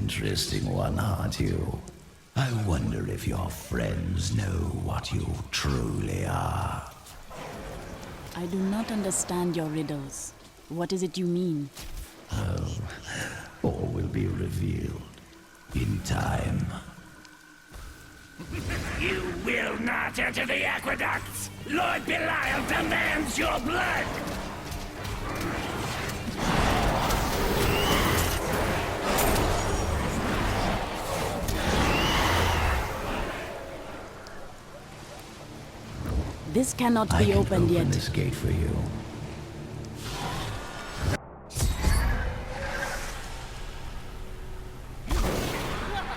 interesting one, aren't you? I wonder if your friends know what you truly are. I do not understand your riddles. What is it you mean? Oh, all will be revealed in time. You will not enter the aqueducts! Lord Belial demands your blood! This cannot be opened I can open yet. this gate for you.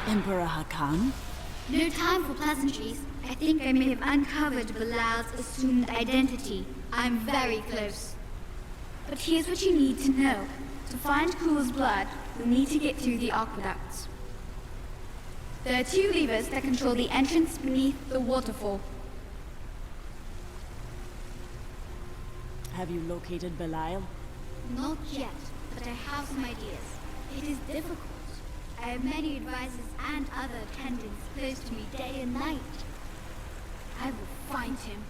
Emperor Hakan? No time for pleasantries. I think I may have uncovered Bilal's assumed identity. I'm very close. But here's what you need to know. To find Kul's blood, we'll need to get through the aqueducts. There are two levers that control the entrance beneath the waterfall. Have you located Belial? Not yet, but I have some ideas. It is difficult. I have many advisors and other attendants close to me day and night. I will find him.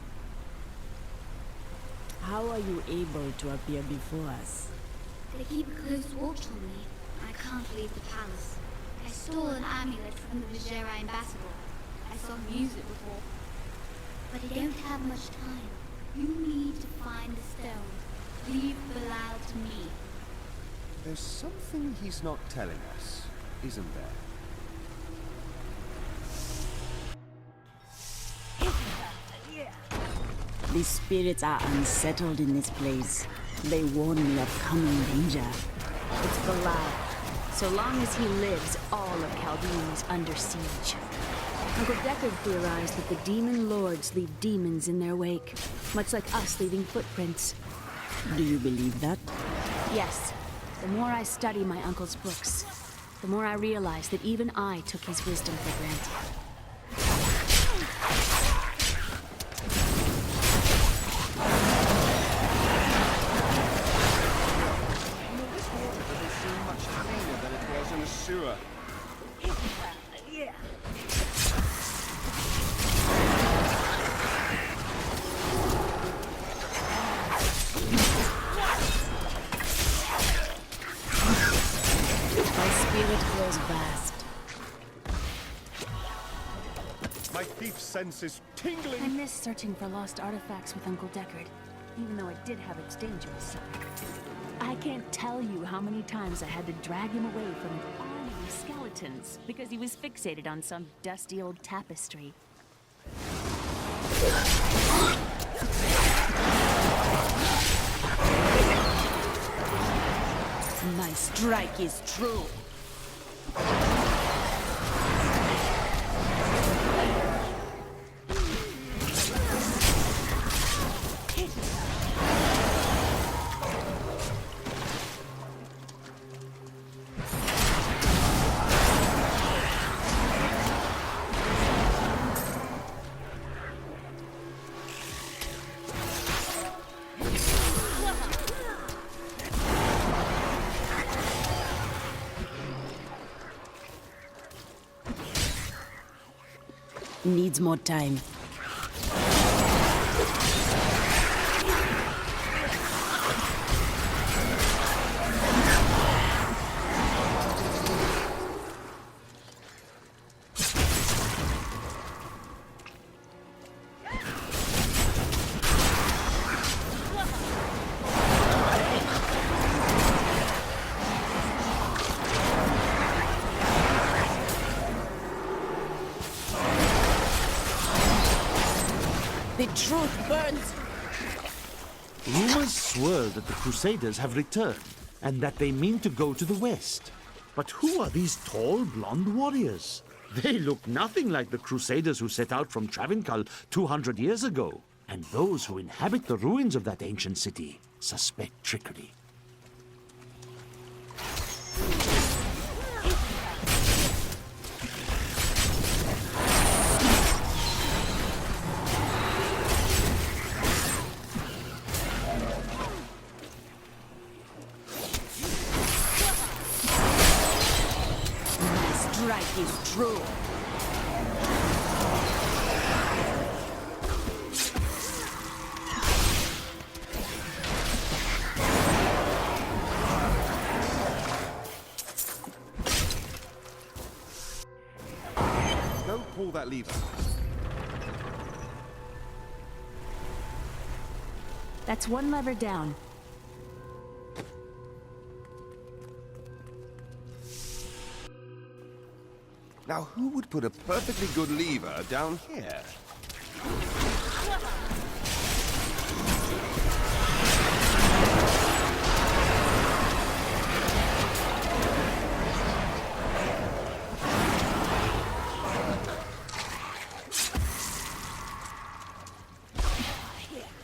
How are you able to appear before us? They keep a close watch on me. I can't leave the palace. I stole an amulet from the Vajera ambassador. I saw him use it before. But I don't have much time. You need to find the stone. Leave Bilal to me. There's something he's not telling us, isn't there? The spirits are unsettled in this place. They warn me of coming danger. It's Belial. So long as he lives, all of Chaldean is under siege. Uncle Deckard theorized that the demon lords leave demons in their wake, much like us leaving footprints. Do you believe that? Yes. The more I study my uncle's books, the more I realize that even I took his wisdom for granted. This water doesn't seem much cleaner than it was in the sewer. My spirit grows vast. My thief sense is tingling. I miss searching for lost artifacts with Uncle Deckard, even though it did have its dangerous side. I can't tell you how many times I had to drag him away from an army of skeletons because he was fixated on some dusty old tapestry. My strike is true. Needs more time. The truth burns. Rumors swirl that the Crusaders have returned, and that they mean to go to the west. But who are these tall, blonde warriors? They look nothing like the Crusaders who set out from Travincal 200 years ago. And those who inhabit the ruins of that ancient city suspect trickery. is true. Don't pull that lever. That's one lever down. Now, who would put a perfectly good lever down here?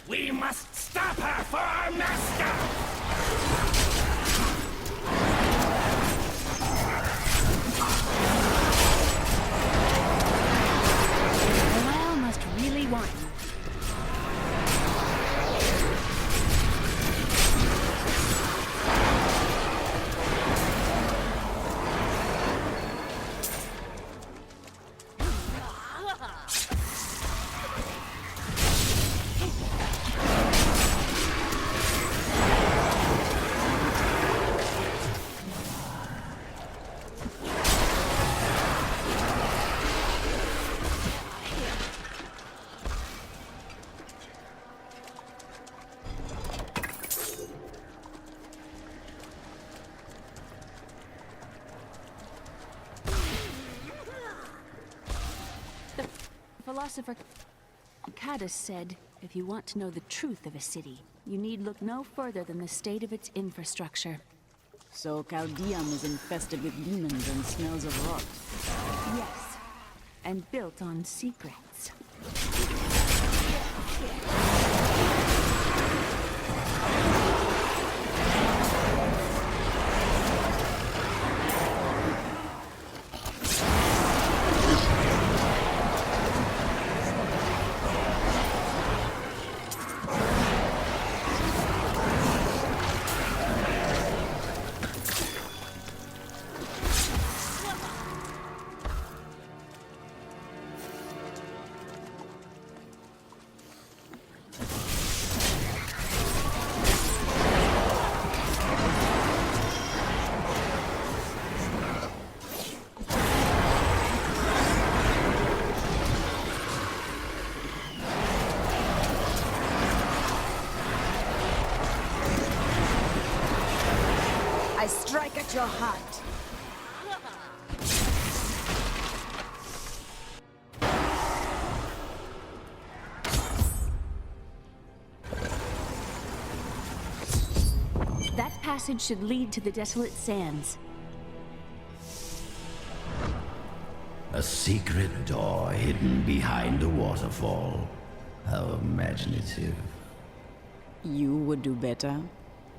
We must stop her for our master! Well, must really want you. Philosopher Cadus said, if you want to know the truth of a city, you need look no further than the state of its infrastructure. So Chaldeum is infested with demons and smells of rot. Yes, and built on secrets. I strike at your heart. That passage should lead to the desolate sands. A secret door hidden behind a waterfall. How imaginative. You would do better.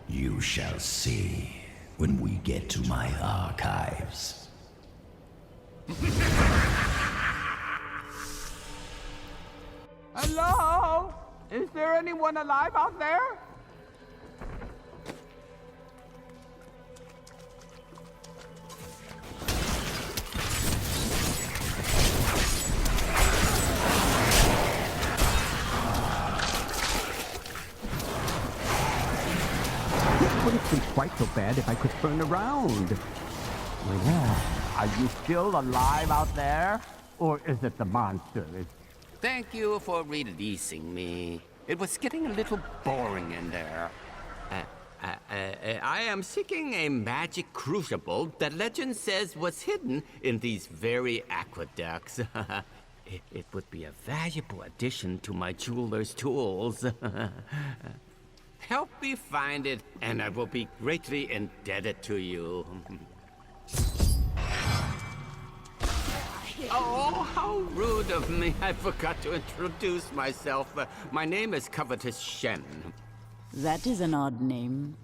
You shall see when we get to my archives. Hello? Is there anyone alive out there? It wouldn't be quite so bad if I could turn around. Well, are you still alive out there? Or is it the monster? Thank you for releasing me. It was getting a little boring in there. I am seeking a magic crucible that legend says was hidden in these very aqueducts. It would be a valuable addition to my jeweler's tools. Help me find it, and I will be greatly indebted to you. Oh, how rude of me. I forgot to introduce myself. My name is Covetous Shen. That is an odd name.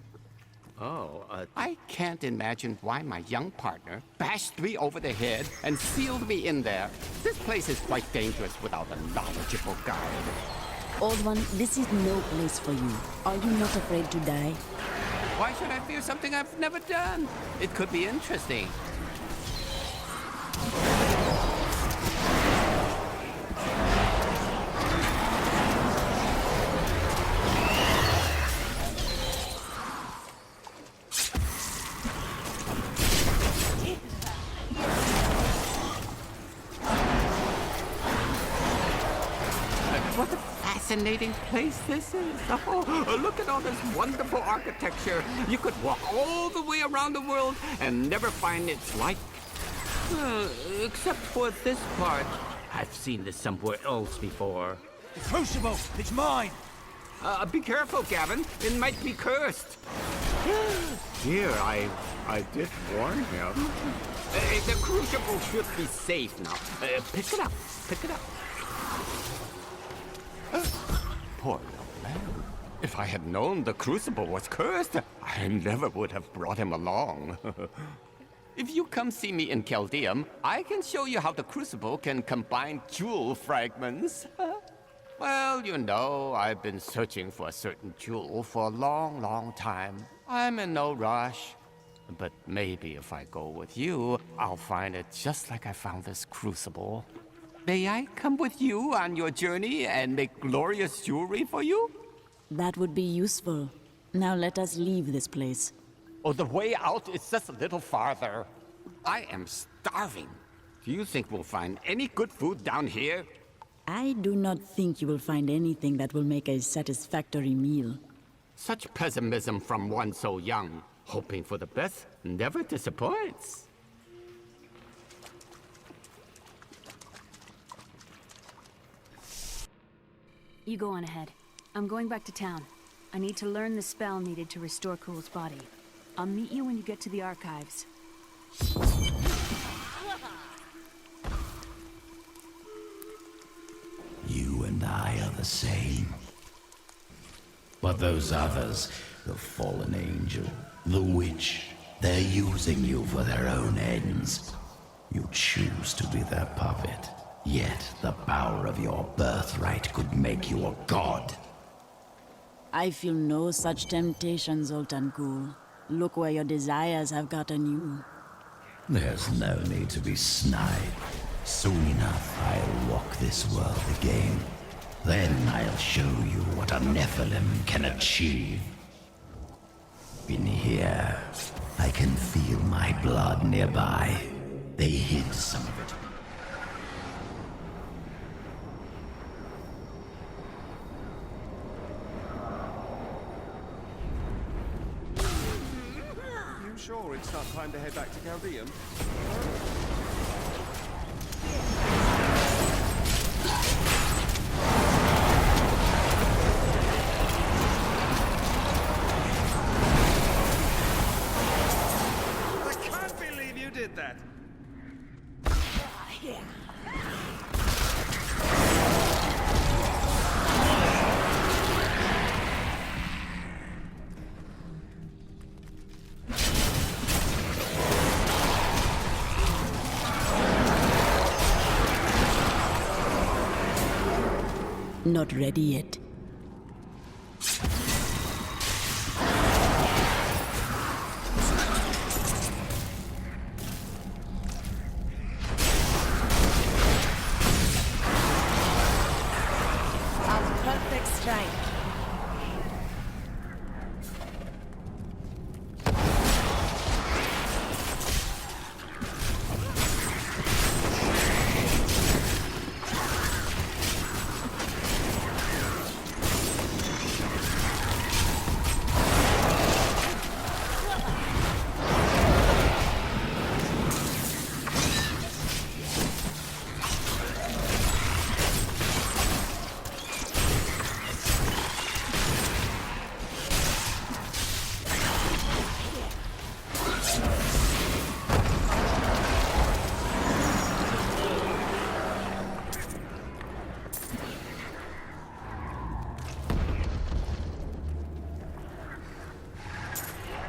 Oh, I can't imagine why my young partner bashed me over the head and sealed me in there. This place is quite dangerous without a knowledgeable guide. Old one, this is no place for you. Are you not afraid to die? Why should I fear something I've never done? It could be interesting. fascinating place this is. Oh, look at all this wonderful architecture. You could walk all the way around the world and never find its like. Except for this part. I've seen this somewhere else before. The crucible! It's mine! Be careful, Gavin. It might be cursed. Here, I did warn him. The crucible should be safe now. Pick it up. Pick it up. Poor little man. If I had known the crucible was cursed, I never would have brought him along. If you come see me in Chaldeum, I can show you how the crucible can combine jewel fragments. Well, you know, I've been searching for a certain jewel for a long, long time. I'm in no rush. But maybe if I go with you, I'll find it just like I found this crucible. May I come with you on your journey and make glorious jewelry for you? That would be useful. Now let us leave this place. Oh, the way out is just a little farther. I am starving. Do you think we'll find any good food down here? I do not think you will find anything that will make a satisfactory meal. Such pessimism from one so young. Hoping for the best never disappoints. You go on ahead. I'm going back to town. I need to learn the spell needed to restore Cool's body. I'll meet you when you get to the archives. You and I are the same. But those others, the fallen angel, the witch, they're using you for their own ends. You choose to be their puppet, yet the power of your birthright could make you a god. I feel no such temptation, Zoltan Ghoul. Look where your desires have gotten you. There's no need to be snide. Soon enough, I'll walk this world again. Then I'll show you what a Nephilim can achieve. In here, I can feel my blood nearby. They hid some of it. You sure it's not time to head back to Chaldeum? I can't believe you did that! Not ready yet. A perfect strike.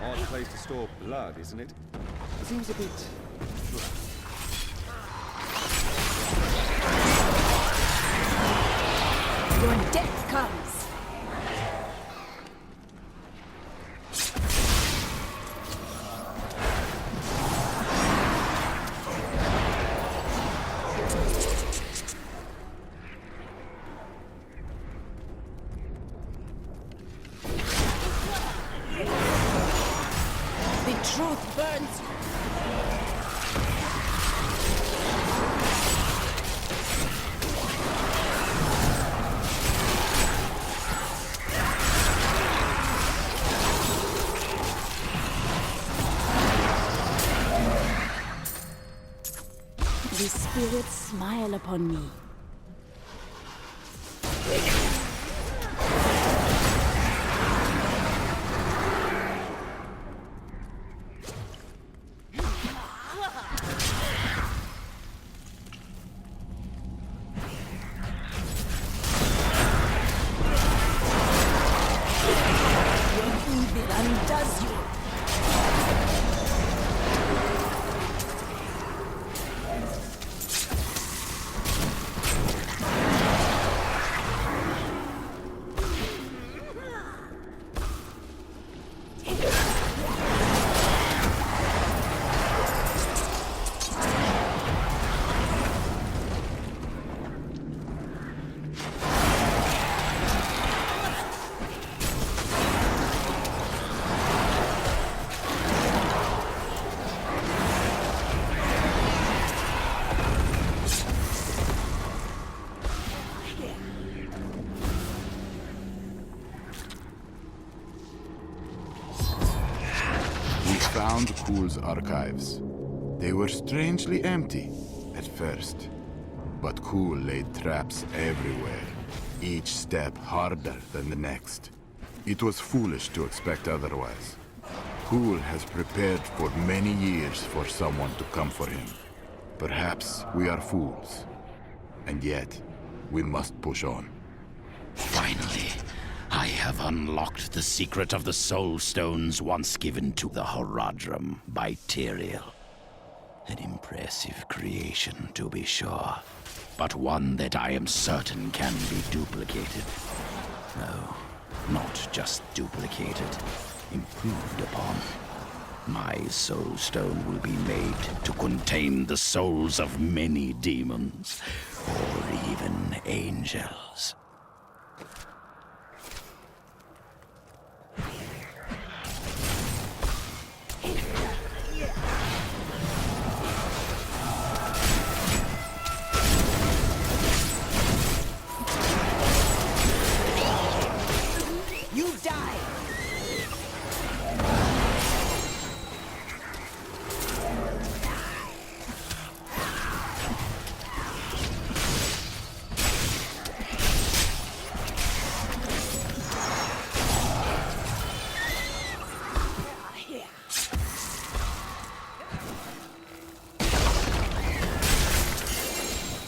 Odd place to store blood, isn't it? Seems a bit... Your death comes. The truth burns. spirits smile upon me. Evil undoes you. Found Cool's archives. They were strangely empty at first, but Cool laid traps everywhere, each step harder than the next. It was foolish to expect otherwise. Cool has prepared for many years for someone to come for him. Perhaps we are fools, and yet we must push on. Finally, I have unlocked the secret of the Soul Stones once given to the Horadrim by Tyrael. An impressive creation, to be sure, but one that I am certain can be duplicated. No, not just duplicated, improved upon. My Soul Stone will be made to contain the souls of many demons, or even angels. You die!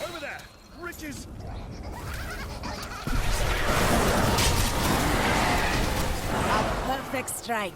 Over there! Riches! A perfect strike.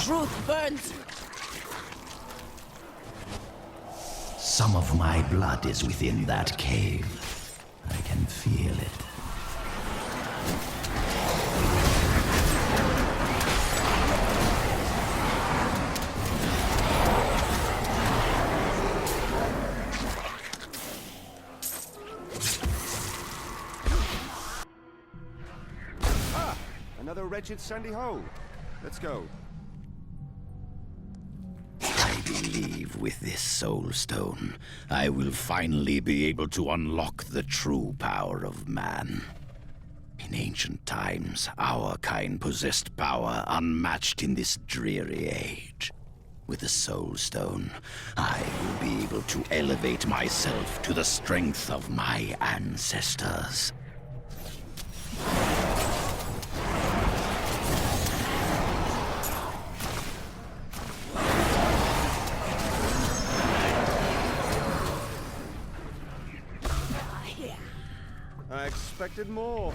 truth burns. Some of my blood is within that cave. I can feel it. Another wretched sandy hole. Let's go. I believe with this soul stone, I will finally be able to unlock the true power of man. In ancient times, our kind possessed power unmatched in this dreary age. With the soul stone, I will be able to elevate myself to the strength of my ancestors. I expected more.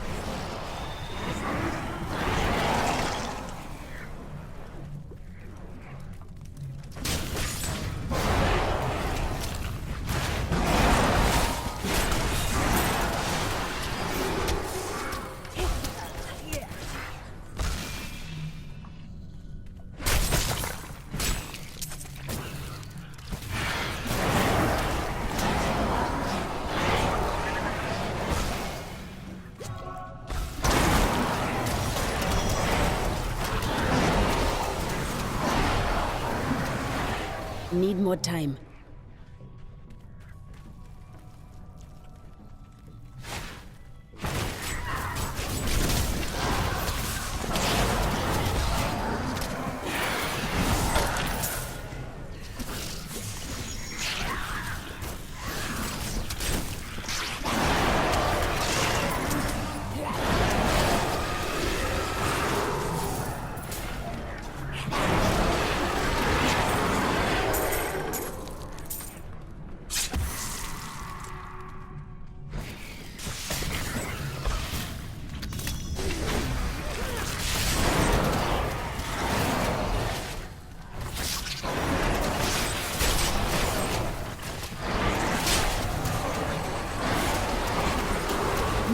Need more time.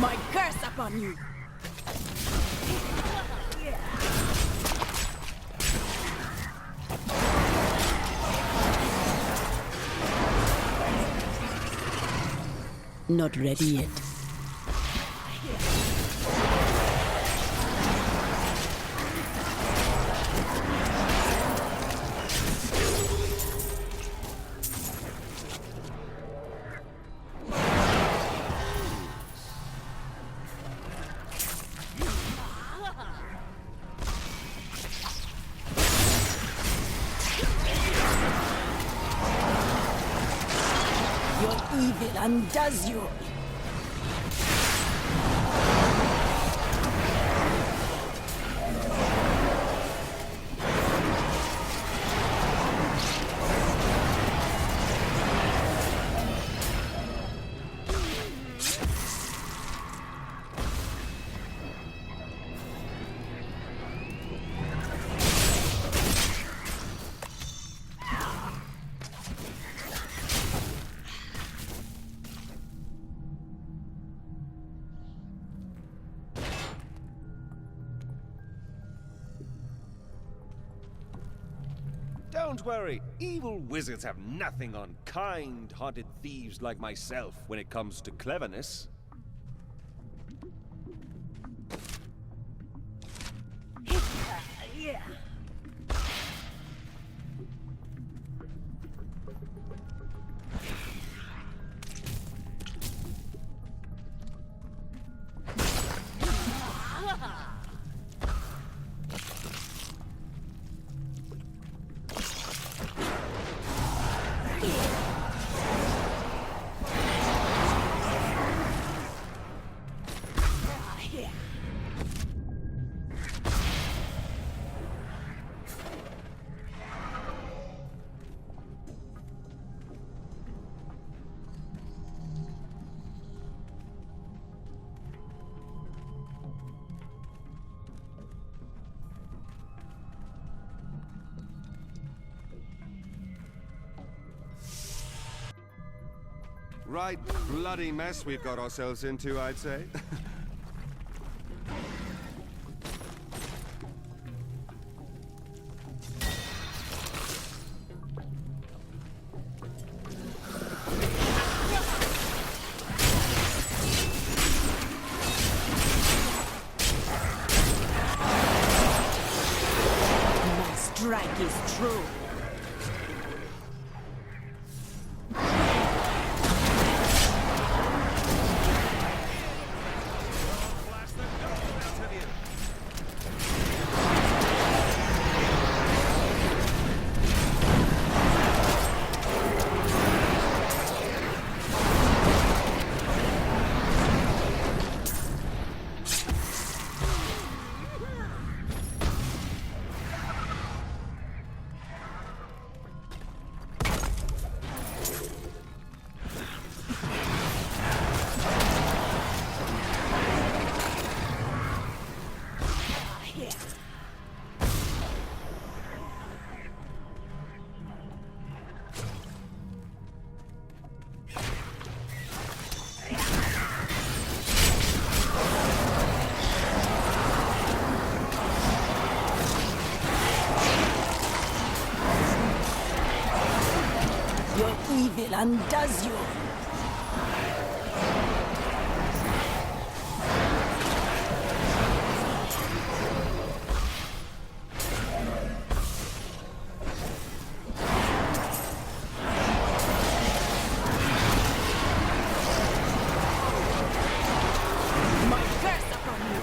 My curse upon you! Not ready yet. Your evil undoes you. Don't worry, evil wizards have nothing on kind-hearted thieves like myself when it comes to cleverness. Yeah. Right bloody mess we've got ourselves into, I'd say. My strike is true. Your evil undoes you. My curse upon you.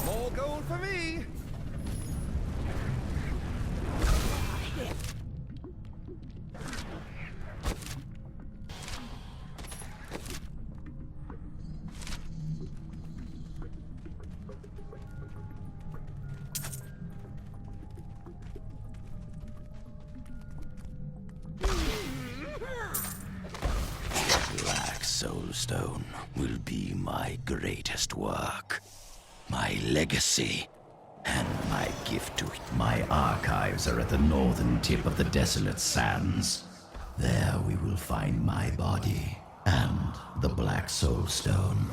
More gold for me! Black Soulstone will be my greatest work, my legacy, and my gift to it. My archives are at the northern tip of the desolate sands. There we will find my body and the Black Soulstone.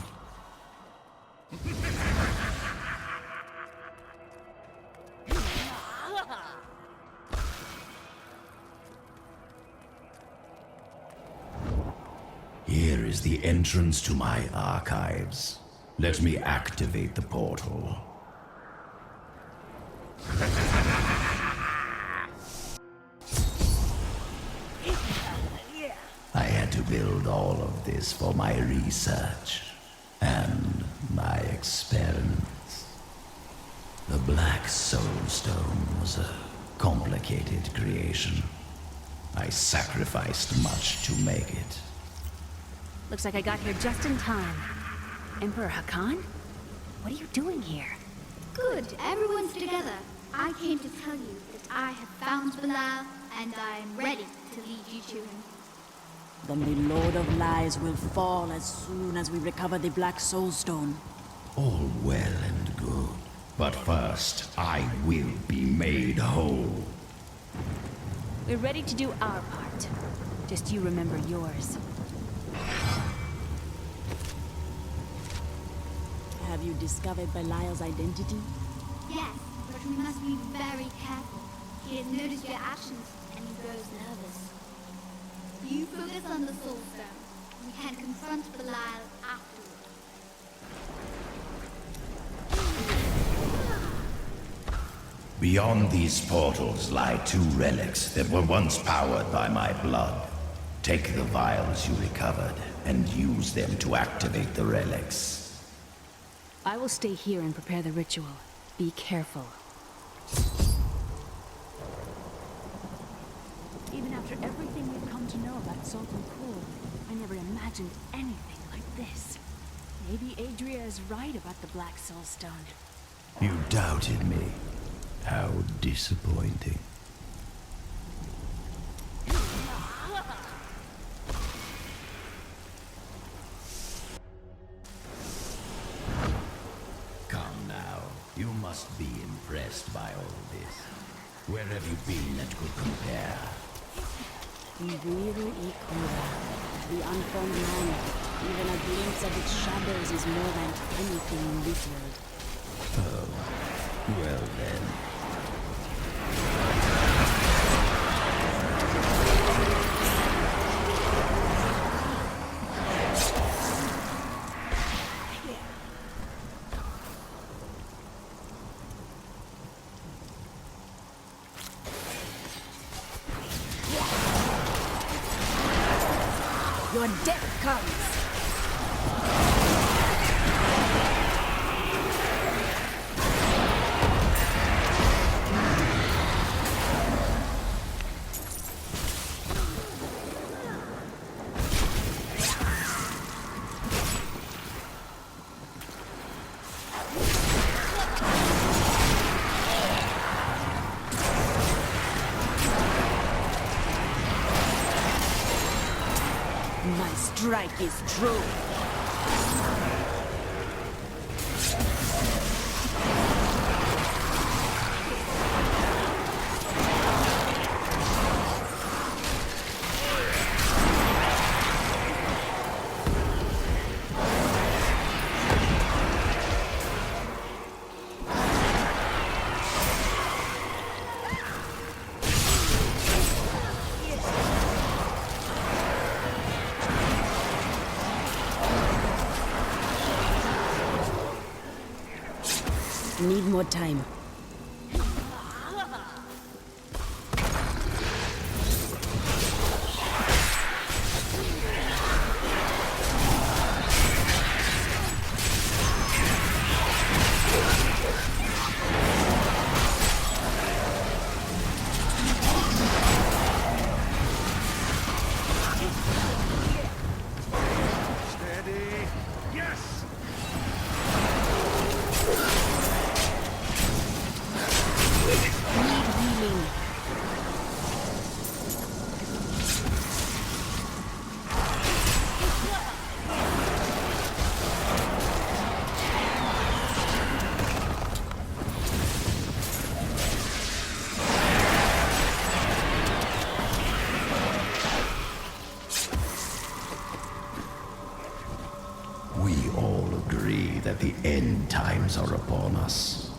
Here is the entrance to my archives. Let me activate the portal. I had to build all of this for my research and my experiments. The Black Soulstone was a complicated creation. I sacrificed much to make it. Looks like I got here just in time. Emperor Hakan? What are you doing here? Good, everyone's together. I came to tell you that I have found Bilal, and I am ready to lead you to him. Then the Lord of Lies will fall as soon as we recover the Black Soulstone. All well and good. But first, I will be made whole. We're ready to do our part. Just you remember yours. Have you discovered Belial's identity? Yes, but we must be very careful. He has noticed your actions, and he grows nervous. You focus on the Soul Stone. We can confront Belial afterward. Beyond these portals lie 2 relics that were once powered by my blood. Take the vials you recovered and use them to activate the relics. I will stay here and prepare the ritual. Be careful. Even after everything we've come to know about Sultan Kul, I never imagined anything like this. Maybe Adria is right about the Black Soul Stone. You doubted me. How disappointing. Come now. You must be impressed by all this. Where have you been that could compare? Ibiru Ikura, the unformed land. Even a glimpse of its shadows is more than anything in this world. Oh, well then. Your death comes. My strike is true. Need more time. Steady. Yes! Need healing. We all agree that the end times are upon us.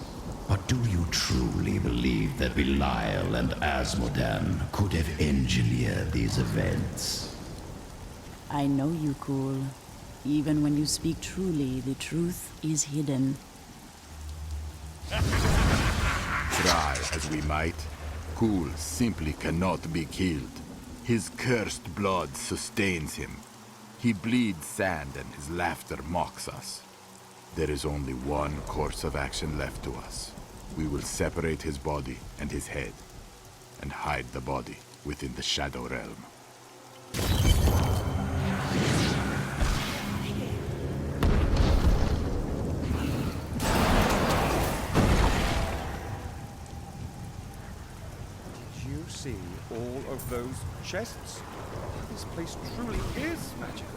But do you truly believe that Belial and Asmodan could have engineered these events? I know you, Kul. Even when you speak truly, the truth is hidden. Try as we might, Kul simply cannot be killed. His cursed blood sustains him. He bleeds sand and his laughter mocks us. There is only one course of action left to us. We will separate his body and his head, and hide the body within the Shadow Realm. Did you see all of those chests? This place truly is magical.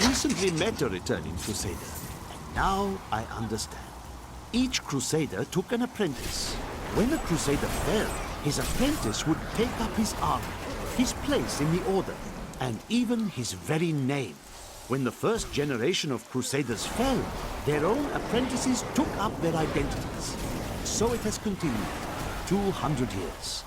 recently met a returning Crusader, and now I understand. Each Crusader took an apprentice. When a Crusader fell, his apprentice would take up his armor, his place in the Order, and even his very name. When the first generation of Crusaders fell, their own apprentices took up their identities. So it has continued, 200 years.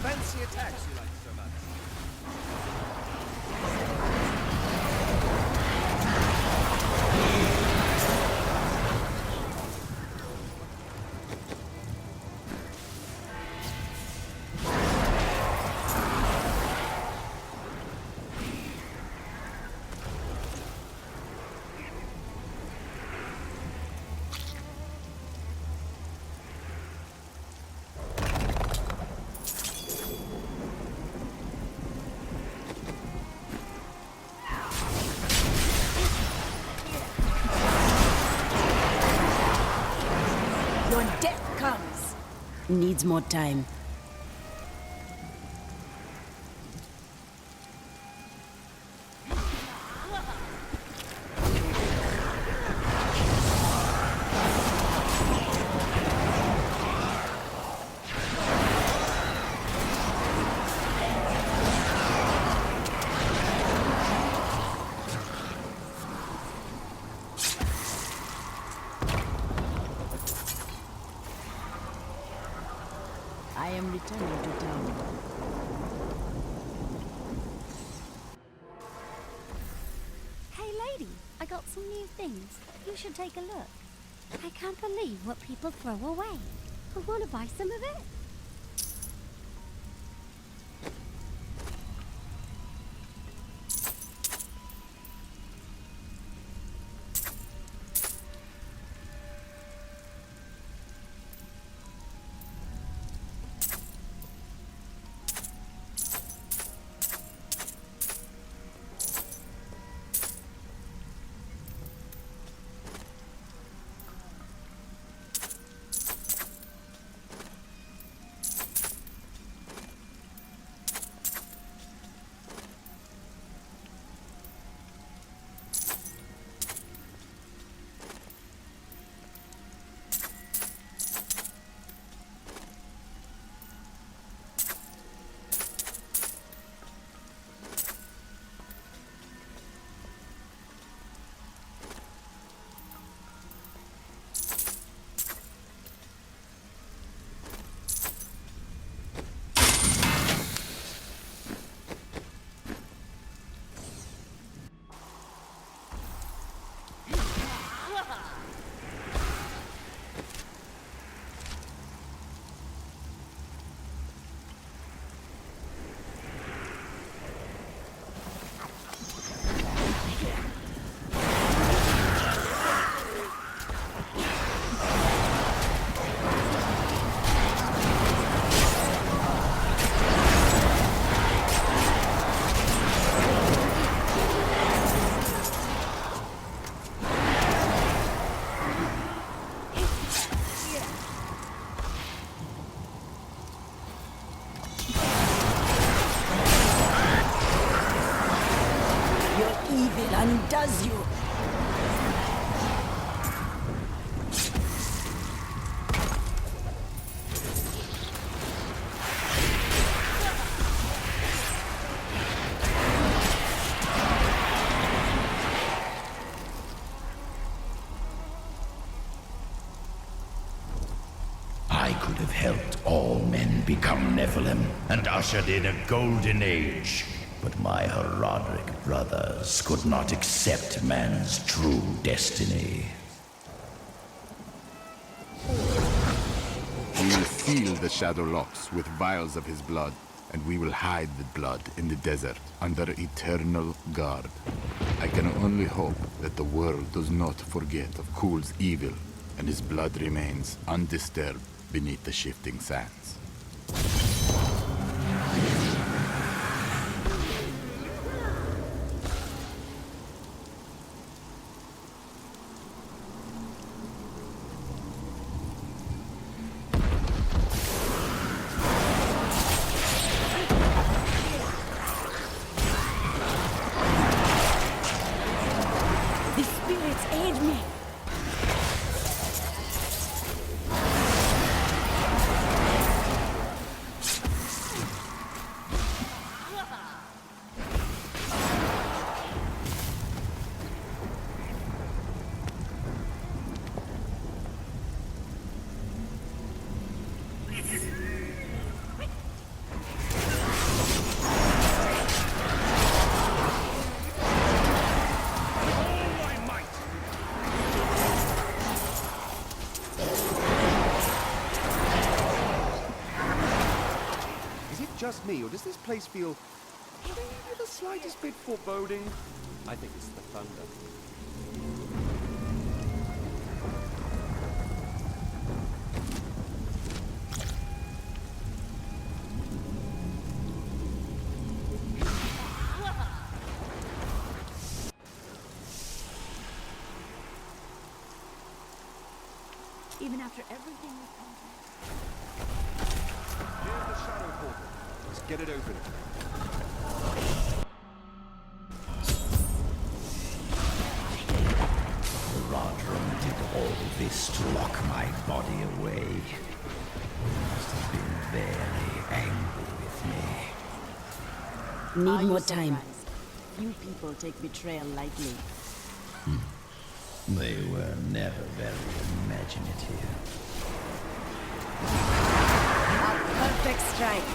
Fancy attacks you like so much. Your death comes. Needs more time. I am returning to town. Hey lady, I got some new things. You should take a look. I can't believe what people throw away. I want to buy some of it. Evil undoes you. could have helped all men become Nephilim and ushered in a golden age. But my Herodic brothers could not accept man's true destiny. We will seal the Shadow Locks with vials of his blood, and we will hide the blood in the desert under eternal guard. I can only hope that the world does not forget of Kul's evil, and his blood remains undisturbed beneath the shifting sands. Just me, or does this place feel maybe the slightest bit foreboding? I think it's the thunder. Even after everything we've come Here's the shadow portal. Let's get it open. Rodrum did all this to lock my body away. He must have been very angry with me. Need more time. Few people take betrayal lightly. They were never very imaginative. A perfect strike.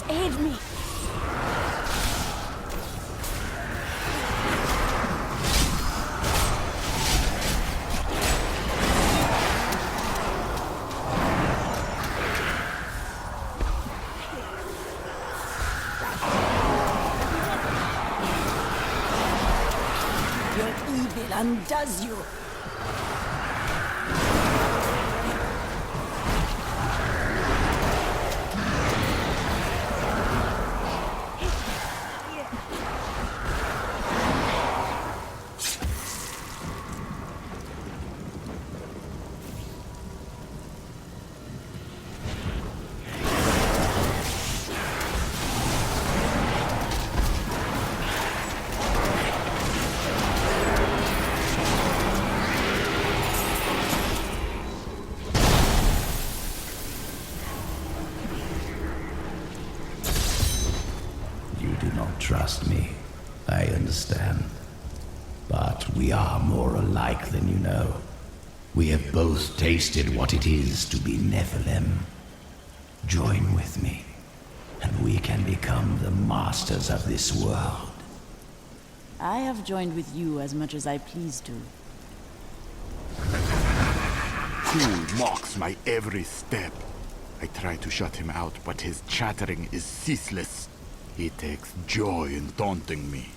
Aid me! Your evil undoes you! Trust me, I understand. But we are more alike than you know. We have both tasted what it is to be Nephilim. Join with me, and we can become the masters of this world. I have joined with you as much as I please to. Kul mocks my every step. I try to shut him out, but his chattering is ceaseless. He takes joy in taunting me.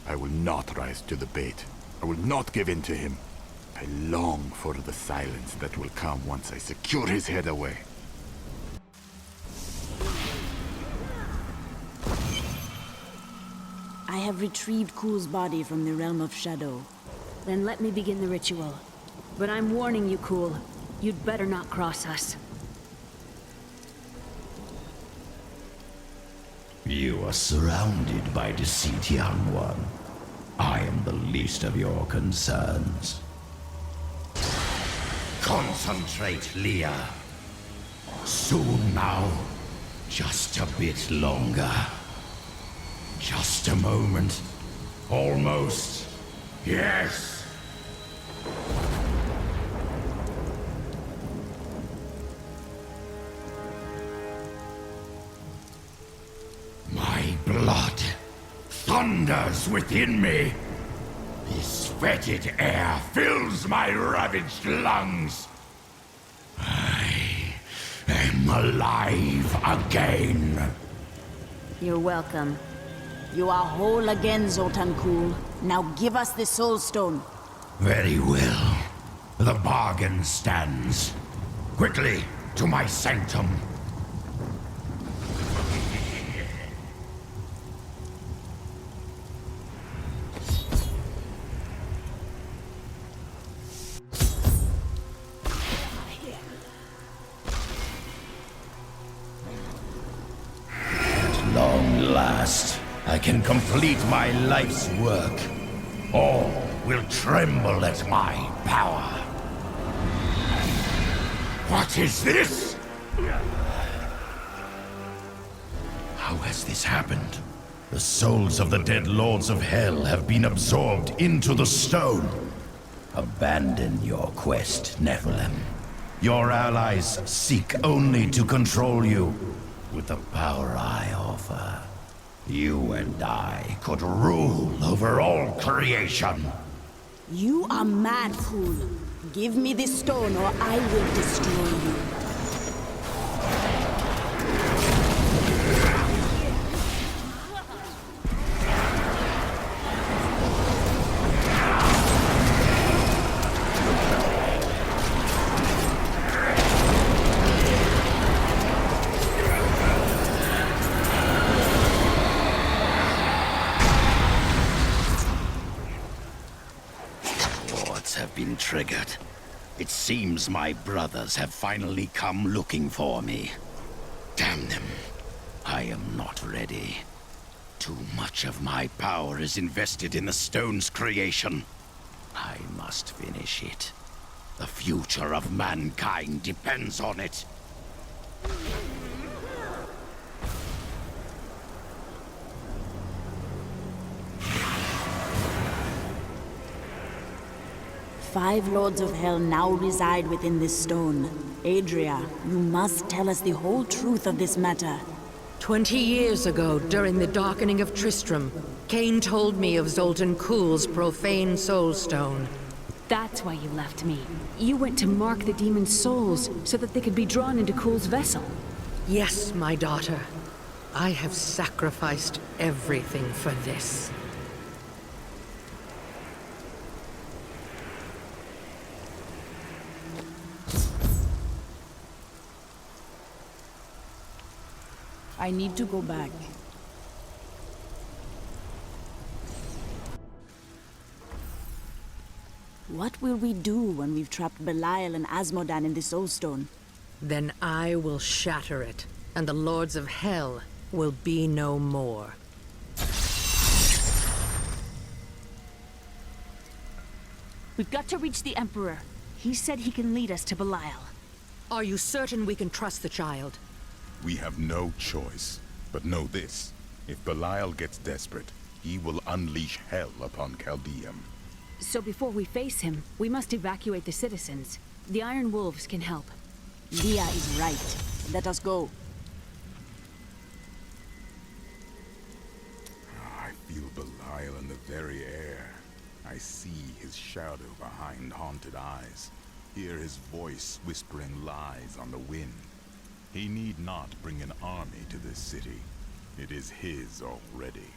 I will not rise to the bait. I will not give in to him. I long for the silence that will come once I secure his head away. I have retrieved Kul's body from the realm of shadow. Then let me begin the ritual. But I'm warning you, Kul. You'd better not cross us. You are surrounded by deceit, young one. I am the least of your concerns. Concentrate, Leah. Soon now. Just a bit longer. Just a moment. Almost. Yes! My blood thunders within me. This fetid air fills my ravaged lungs. I am alive again. You're welcome. You are whole again, Zoltan Kuhl. Now give us the Soul Stone. Very well. The bargain stands. Quickly, to my sanctum. At long last, I can complete my life's work. All will tremble at my power. What is this? How has this happened? The souls of the dead lords of hell have been absorbed into the stone. Abandon your quest, Nephilim. Your allies seek only to control you. With the power I offer, you and I could rule over all creation. You are mad, Kuhl. Give me this stone or I will destroy you. Have been triggered. It seems my brothers have finally come looking for me. Damn them. I am not ready. Too much of my power is invested in the stone's creation. I must finish it. The future of mankind depends on it. 5 lords of hell now reside within this stone. Adria, you must tell us the whole truth of this matter. 20 years ago, during the darkening of Tristram, Cain told me of Zoltan Kuhl's profane soul stone. That's why you left me. You went to mark the demon's souls so that they could be drawn into Kuhl's vessel. Yes, my daughter. I have sacrificed everything for this. I need to go back. What will we do when we've trapped Belial and Asmodan in the Soul Stone? Then I will shatter it, and the lords of hell will be no more. We've got to reach the Emperor. He said he can lead us to Belial. Are you certain we can trust the child? We have no choice. But know this. If Belial gets desperate, he will unleash hell upon Chaldeum. So before we face him, we must evacuate the citizens. The Iron Wolves can help. Leah is right. Let us go. I feel Belial in the very air. I see his shadow behind haunted eyes. Hear his voice whispering lies on the wind. He need not bring an army to this city. It is his already.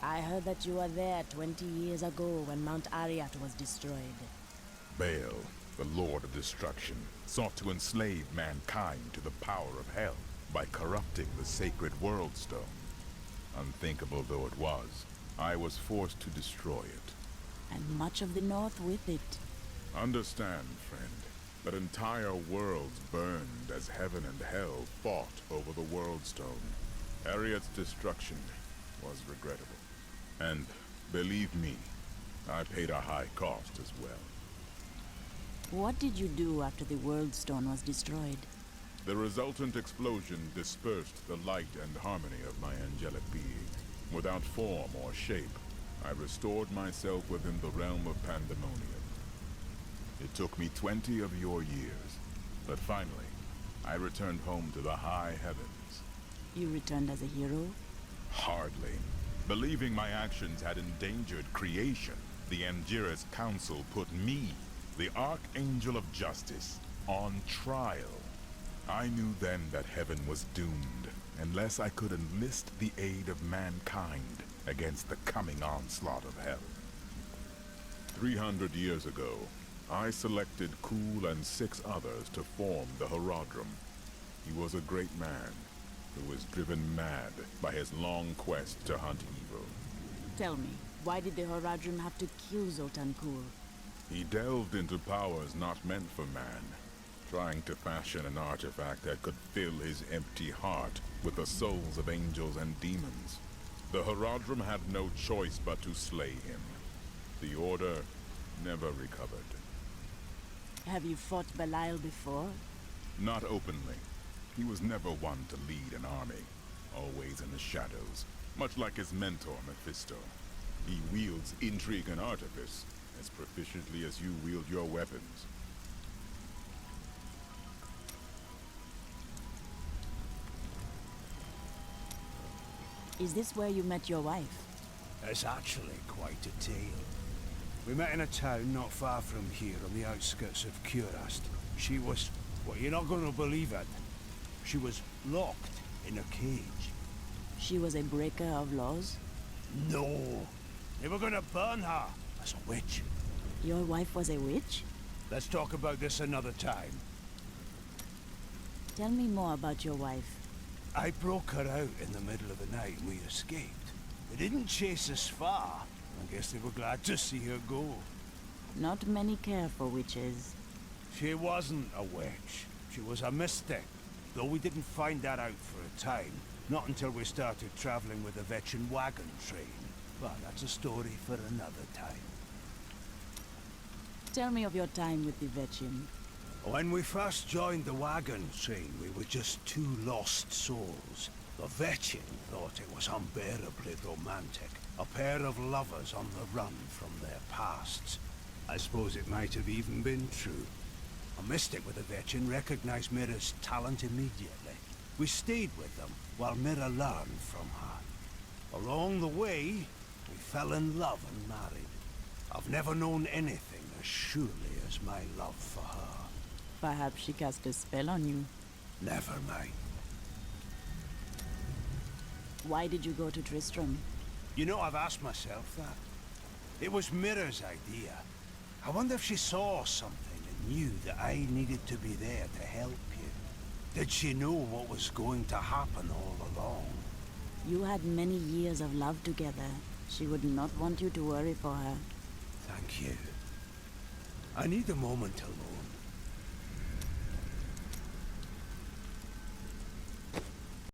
I heard that you were there 20 years ago when Mount Ariyat was destroyed. Baal, the Lord of Destruction, sought to enslave mankind to the power of hell by corrupting the sacred World Stone. Unthinkable though it was, I was forced to destroy it. And much of the North with it. Understand, friend. but entire worlds burned as heaven and hell fought over the World Stone. Harriet's destruction was regrettable. And, believe me, I paid a high cost as well. What did you do after the World Stone was destroyed? The resultant explosion dispersed the light and harmony of my angelic being. Without form or shape, I restored myself within the realm of pandemonium. It took me 20 of your years, but finally, I returned home to the high heavens. You returned as a hero? Hardly. Believing my actions had endangered creation, the Angiras Council put me, the Archangel of Justice, on trial. I knew then that heaven was doomed, unless I could enlist the aid of mankind against the coming onslaught of hell. 300 years ago, I selected Kul and 6 others to form the Horadrim. He was a great man, who was driven mad by his long quest to hunt evil. Tell me, why did the Horadrim have to kill Zoltan Kul? He delved into powers not meant for man, trying to fashion an artifact that could fill his empty heart with the souls of angels and demons. The Horadrim had no choice but to slay him. The Order never recovered. Have you fought Belial before? Not openly. He was never one to lead an army, always in the shadows, much like his mentor, Mephisto. He wields intrigue and artifice as proficiently as you wield your weapons. Is this where you met your wife? It's actually quite a tale. We met in a town not far from here on the outskirts of Curast. She was... well, you're not going to believe it. She was locked in a cage. She was a breaker of laws? No. They were going to burn her as a witch. Your wife was a witch? Let's talk about this another time. Tell me more about your wife. I broke her out in the middle of the night and we escaped. They didn't chase us far. I guess they were glad to see her go. Not many care for witches. She wasn't a witch. She was a mystic. Though we didn't find that out for a time. Not until we started traveling with the Vetchin wagon train. But that's a story for another time. Tell me of your time with the Vetchin. When we first joined the wagon train, we were just 2 lost souls. The Vetchin thought it was unbearably romantic. A pair of lovers on the run from their pasts. I suppose it might have even been true. A mystic with the Vetchin recognized Mira's talent immediately. We stayed with them while Mira learned from her. Along the way, we fell in love and married. I've never known anything as surely as my love for her. Perhaps she cast a spell on you. Never mind. Why did you go to Tristram? You know, I've asked myself that. It was Mira's idea. I wonder if she saw something and knew that I needed to be there to help you. Did she know what was going to happen all along? You had many years of love together. She would not want you to worry for her. Thank you. I need a moment alone.